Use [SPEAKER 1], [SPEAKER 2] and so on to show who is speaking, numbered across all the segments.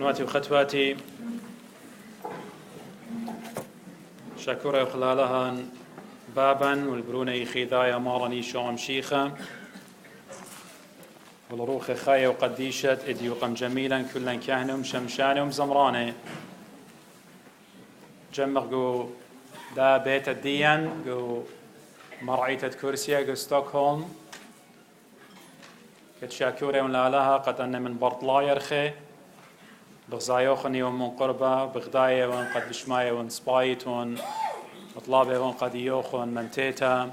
[SPEAKER 1] خدماتي وختواتي شكورة وخلالها بابا والبرونة خذايا مارني شوم شيخة والروخ خاية وقديشة إديوقم جميلا كلا كهنم شمشانهم زمراني جمع دا بيت الديان مرعية كرسيا ستوكهولم كتشاكوري ونلالها قد أن من برطلا يرخي بغزايوخني ومن قربة بغداية ون قد بشماية ون سبايتون مطلابة ون قد يوخون من تيتا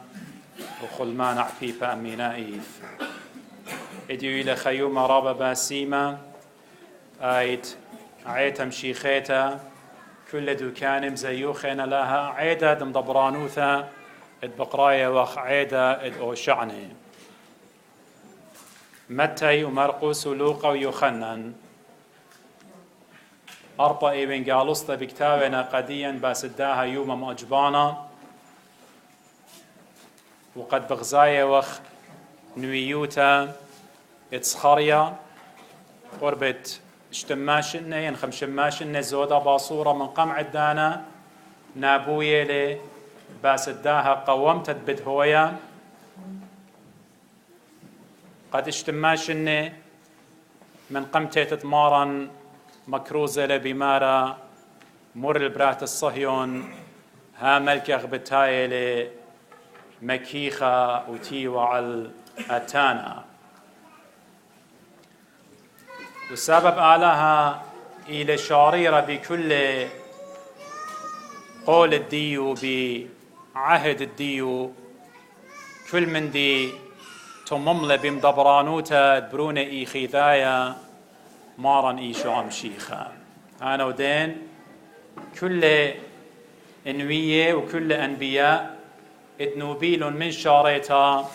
[SPEAKER 1] وخلمان عبيبا أمينائيف إديو إلى خيومة رابا باسيمة آيت عيتا مشيخيتا كل دوكانم زيوخين لها عيدا دم ضبرانوثا اد بقراية وخ عيدا اد أوشعني متى ومرقس ولوقا ويوخنن أربع إيوين قالوستا بكتابنا قديا باسداها يوم مأجبانا وقد بغزاية وخ نويوتا اتسخريا قربت اشتماشنة ينخمشماشنة زودا باصورة من قمع الدانا نابوية لي باسداها قومت بدهويا قد اشتماشنة من قمتي تتمارن مكروزة لبمارا مر البرات الصهيون ها ملكة غبتاية لمكيخة وتيوع الأتانا والسبب آلها إلى شعريرة بكل قول الديو بعهد الديو كل من دي تممل بمدبرانوتا برونة إي خذايا مارن إي شعم شيخا أنا ودين كل إنوية وكل أنبياء اتنوبيل من شاريتا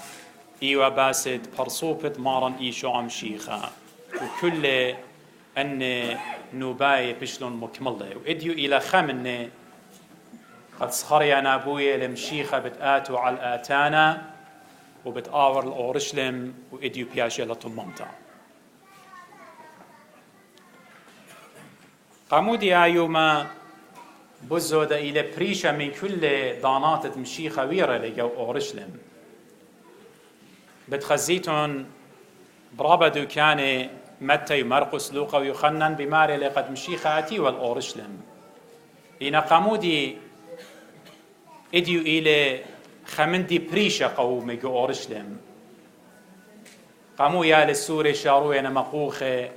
[SPEAKER 1] إي وباسد برصوبة مارن إي شعم شيخا وكل أن نوباي بشلون مكملة وإديو إلى خمنة قد صخريا نابوية لمشيخة بتآتو على الآتانا وبتآور الأورشلم وإديو بياشي لطممتا قامودي آيوما بزودة إلى بريشة من كل دانات مشيخة ويرة لقو أورشلم بتخزيتون برابدو كان متى ومرقس لوقا ويوخنن بماري لقد مشيخاتي والأورشلم إن قامودي إديو إلى خمندي بريشة قومي جو أورشلم قامو يا للسوري شاروي أنا مقوخة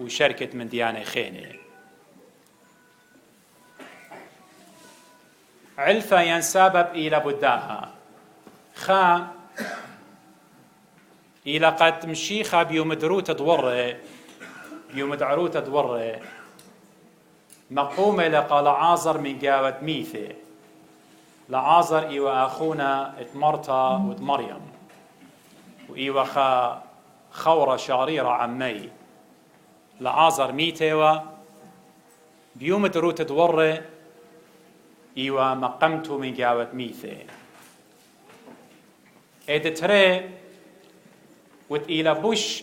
[SPEAKER 1] وشركة من ديانة خينة علفة ينسبب إلى بداها خا إلى قد مشيخة بيوم دروت دورة بيوم دعروت دورة مقومة لقى لعازر من جاوة ميثة لعازر إيوا أخونا اتمرتا وتمريم وإيوا خورة شعريرة عمي لعازر ميتة بيوم دروت دورة إيوا مقمتو من جاوة ميثة إدتري وإلى بوش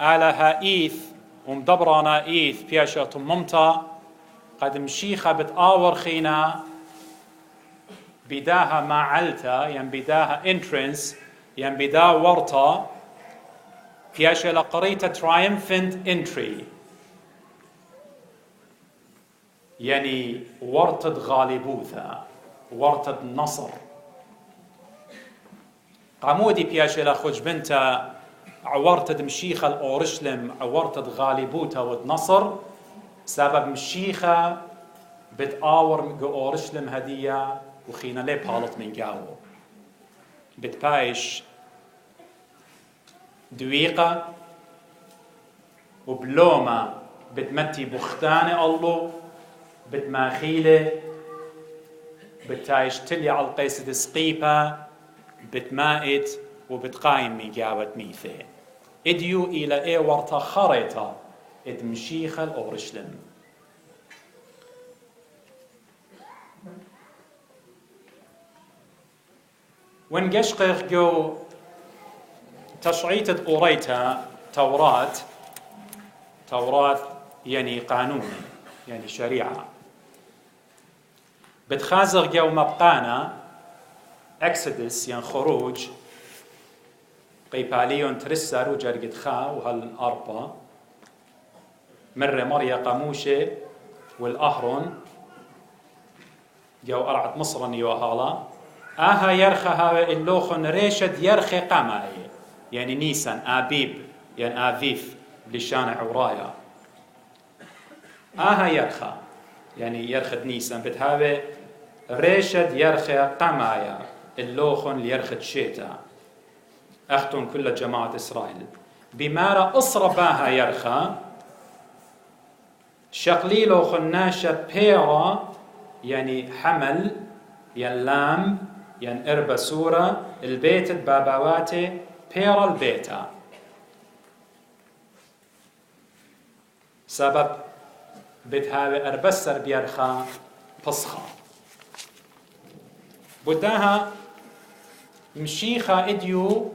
[SPEAKER 1] آلها إيث ومدبرانا إيث بياشا تممتا قد مشيخة بتآور خينا بداها معلتا ين بداها entrance ين بدا ورطة بياشا لقريتا triumphant entry يعني ورطة غالبوثا ورطة نصر قامودي بياشي لخوج بنتا عورتد مشيخة الأورشلم عورتد غالبوتا ونصر سبب مشيخة بتآور جو أورشلم هدية وخينا لي بهالط من جاو بتبايش دويقة وبلومة بتمتي بختانة الله بتماخيلة بتايش تلي على القيسة سقيبة بتمائت وبتقايم من جاوة ميثة إديو إلى إيه ورطة خريطة إد مشيخة الأورشلم ونقشقق جو تشعيتة أوريتا توراة يعني قانون يعني شريعة بتخازغ يوم بقانا اكسدس يعني خروج قيباليون ترسر وجرقد خا وهالأربا مرة مريا قاموشة والأهرون جو أرعت مصرا يوهالا آها يرخى هاوي اللوخن ريشد يرخي قماي يعني نيسان آبيب يعني آفيف بلشانع ورايا آها يرخى يعني يرخد نيسان بتهاوي ريشد يرخي قمايا اللوخن ليرخد شيتا أختن كل جماعة إسرائيل بمارا أصرباها يرخى شقليلو خناشة بيرا يعني حمل يعني لام يعني إربا سورة البيت باباواتي بيرا البيتا سبب بتهاوي أربسر بيرخى بصخة بداها مشيخة إديو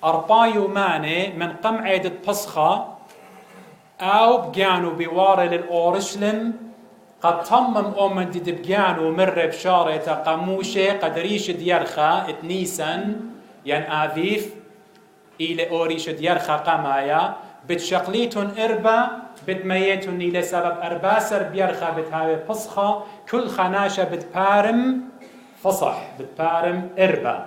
[SPEAKER 1] أربايو ماني من قمعة بصخة أو بجانو بواري للأورشلم قد تمم أمن دي بجانو مر بشارة قموشة قد ريش ديرخا اتنيسن ين آذيف إلى أوريش ديرخا قمايا بتشقليتون إربا بتميتون إلى سبب أرباسر بيرخا بتهاوي بصخة كل خناشة بتبارم فصح بتبارم إربا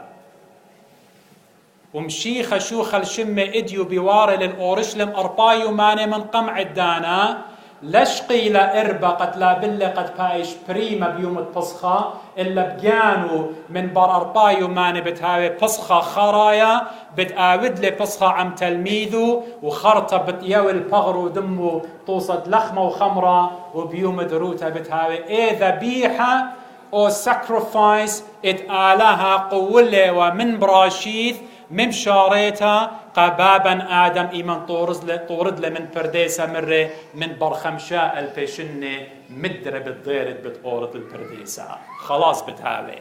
[SPEAKER 1] ومشيخة شوخ الشمة إديو بواري للأورشلم أربايو ماني من قمع الدانا لشقي لإربا قد لا بلي قد بايش بريمة بيوم البصخة إلا بجانو من بار أربايو ماني بتهاوي بصخة خرايا بتآود لي بصخة عم تلميذو وخرطة بتياوي البغر ودمو طوصة لخمة وخمرة وبيوم دروتها بتهاوي إيه ذبيحة أو sacrifice اتآلها قولة ومن براشيث من شاريتا قبابا آدم إيمان طورد من پرديسا مره من برخمشاء البيشنة مدرة بتضيرد بتقورد البرديسا خلاص بتهاوي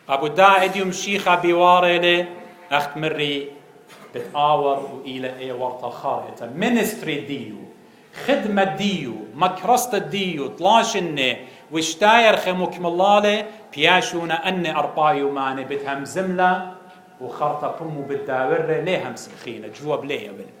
[SPEAKER 1] أبو داعد يمشيخة بواريلي أخت مري بتآور وإلى إيه ورطة خارطة منستري ديو خدمة ديو مكرسة ديو طلاشنة وشتاير خموك ملالي بياشونا أني أربايو ماني بتهم زملة وخرطة بمو بالداورة ليه هم سخينة جواب ليه يا بني